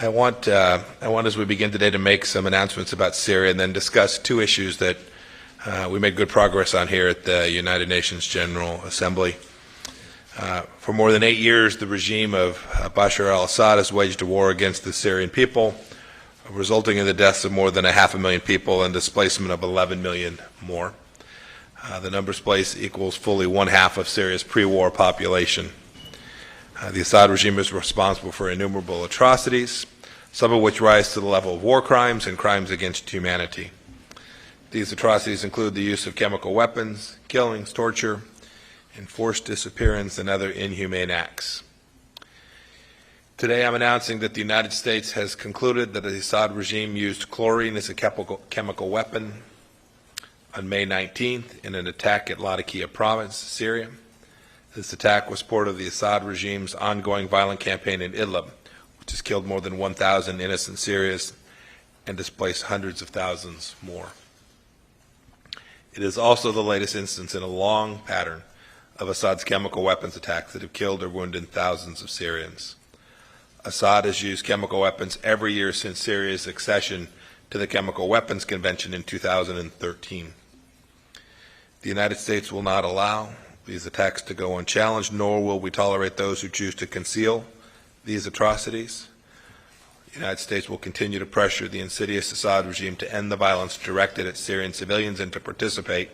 I want, as we begin today, to make some announcements about Syria and then discuss two issues that we made good progress on here at the United Nations General Assembly. For more than 8 years, the regime of Bashar al-Assad has waged a war against the Syrian people, resulting in the deaths of more than 500,000 people and displacement of 11 million more. The number displaced equals fully one-half of Syria's pre-war population. The Assad regime is responsible for innumerable atrocities, some of which rise to the level of war crimes and crimes against humanity. These atrocities include the use of chemical weapons, killings, torture, enforced disappearance, and other inhumane acts. Today I'm announcing that the United States has concluded that the Assad regime used chlorine as a chemical weapon on May 19th in an attack at Latakia province, Syria. This attack was part of the Assad regime's ongoing violent campaign in Idlib, which has killed more than 1,000 innocent Syrians and displaced hundreds of thousands more. It is also the latest instance in a long pattern of Assad's chemical weapons attacks that have killed or wounded thousands of Syrians. Assad has used chemical weapons every year since Syria's accession to the Chemical Weapons Convention in 2013. The United States will not allow these attacks to go unchallenged, nor will we tolerate those who choose to conceal these atrocities. The United States will continue to pressure the insidious Assad regime to end the violence directed at Syrian civilians and to participate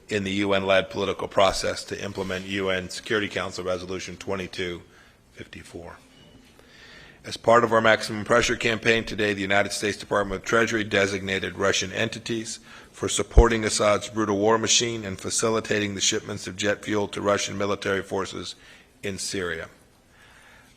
in the UN-led political process to implement UN Security Council Resolution 2254. As part of our maximum pressure campaign today, the United States Department of Treasury designated Russian entities for supporting Assad's brutal war machine and facilitating the shipments of jet fuel to Russian military forces in Syria.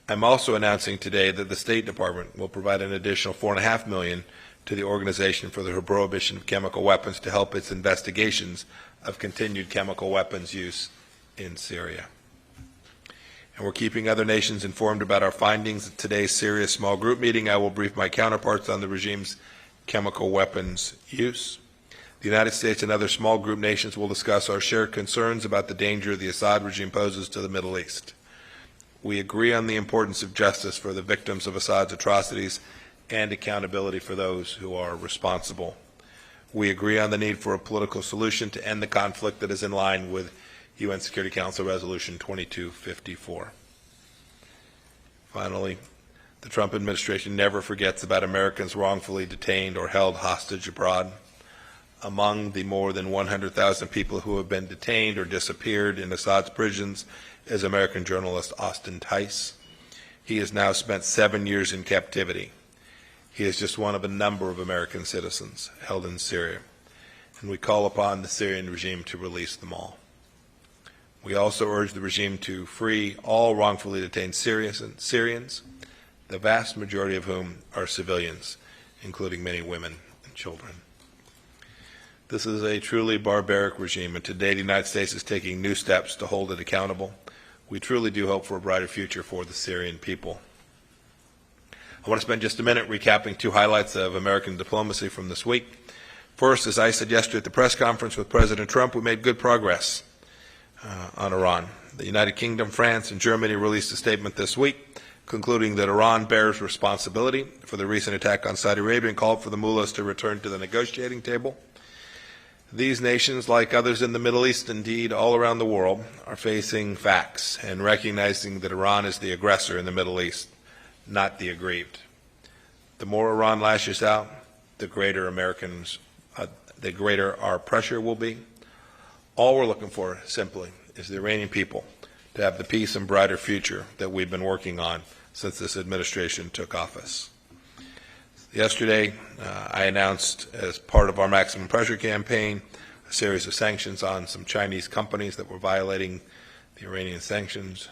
I'm also announcing today that the State Department will provide an additional $4.5 million to the Organization for the Prohibition of Chemical Weapons to help its investigations of continued chemical weapons use in Syria. And we're keeping other nations informed about our findings at today's Syria small group meeting. I will brief my counterparts on the regime's chemical weapons use. The United States and other small group nations will discuss our shared concerns about the danger the Assad regime poses to the Middle East. We agree on the importance of justice for the victims of Assad's atrocities and accountability for those who are responsible. We agree on the need for a political solution to end the conflict that is in line with UN Security Council Resolution 2254. Finally, the Trump administration never forgets about Americans wrongfully detained or held hostage abroad. Among the more than 100,000 people who have been detained or disappeared in Assad's prisons is American journalist Austin Tice. He has now spent 7 years in captivity. He is just one of a number of American citizens held in Syria, and we call upon the Syrian regime to release them all. We also urge the regime to free all wrongfully detained Syrians, the vast majority of whom are civilians, including many women and children. This is a truly barbaric regime, and today the United States is taking new steps to hold it accountable. We truly do hope for a brighter future for the Syrian people. I want to spend just a minute recapping two highlights of American diplomacy from this week. First, as I said yesterday at the press conference with President Trump, we made good progress on Iran. The United Kingdom, France, and Germany released a statement this week concluding that Iran bears responsibility for the recent attack on Saudi Arabia and called for the mullahs to return to the negotiating table. These nations, like others in the Middle East, indeed all around the world, are facing facts and recognizing that Iran is the aggressor in the Middle East, not the aggrieved. The more Iran lashes out, the greater our pressure will be. All we're looking for, simply, is the Iranian people to have the peace and brighter future that we've been working on since this administration took office. Yesterday, I announced, as part of our maximum pressure campaign, a series of sanctions on some Chinese companies that were violating the Iranian sanctions.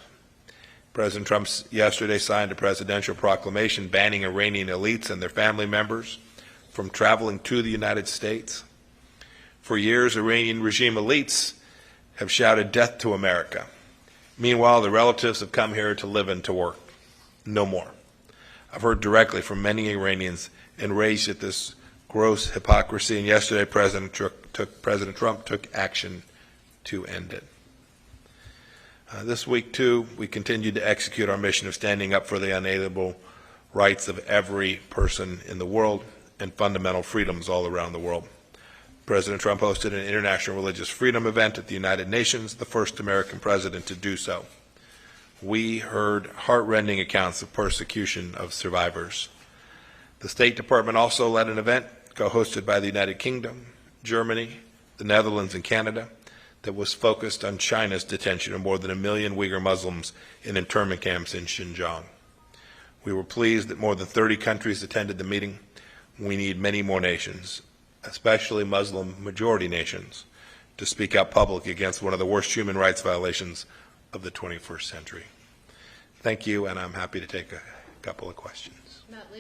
President Trump yesterday signed a presidential proclamation banning Iranian elites and their family members from traveling to the United States. For years, Iranian regime elites have shouted death to America. Meanwhile, the relatives have come here to live and to work. No more. I've heard directly from many Iranians enraged at this gross hypocrisy, and yesterday President Trump took action to end it. This week, too, we continued to execute our mission of standing up for the unalienable rights of every person in the world and fundamental freedoms all around the world. President Trump hosted an international religious freedom event at the United Nations, the first American president to do so. We heard heartrending accounts of persecution of survivors. The State Department also led an event co-hosted by the United Kingdom, Germany, the Netherlands, and Canada that was focused on China's detention of more than 1 million Uyghur Muslims in internment camps in Xinjiang. We were pleased that more than 30 countries attended the meeting. We need many more nations, especially Muslim-majority nations, to speak out publicly against one of the worst human rights violations of the 21st century. Thank you, and I'm happy to take a couple of questions.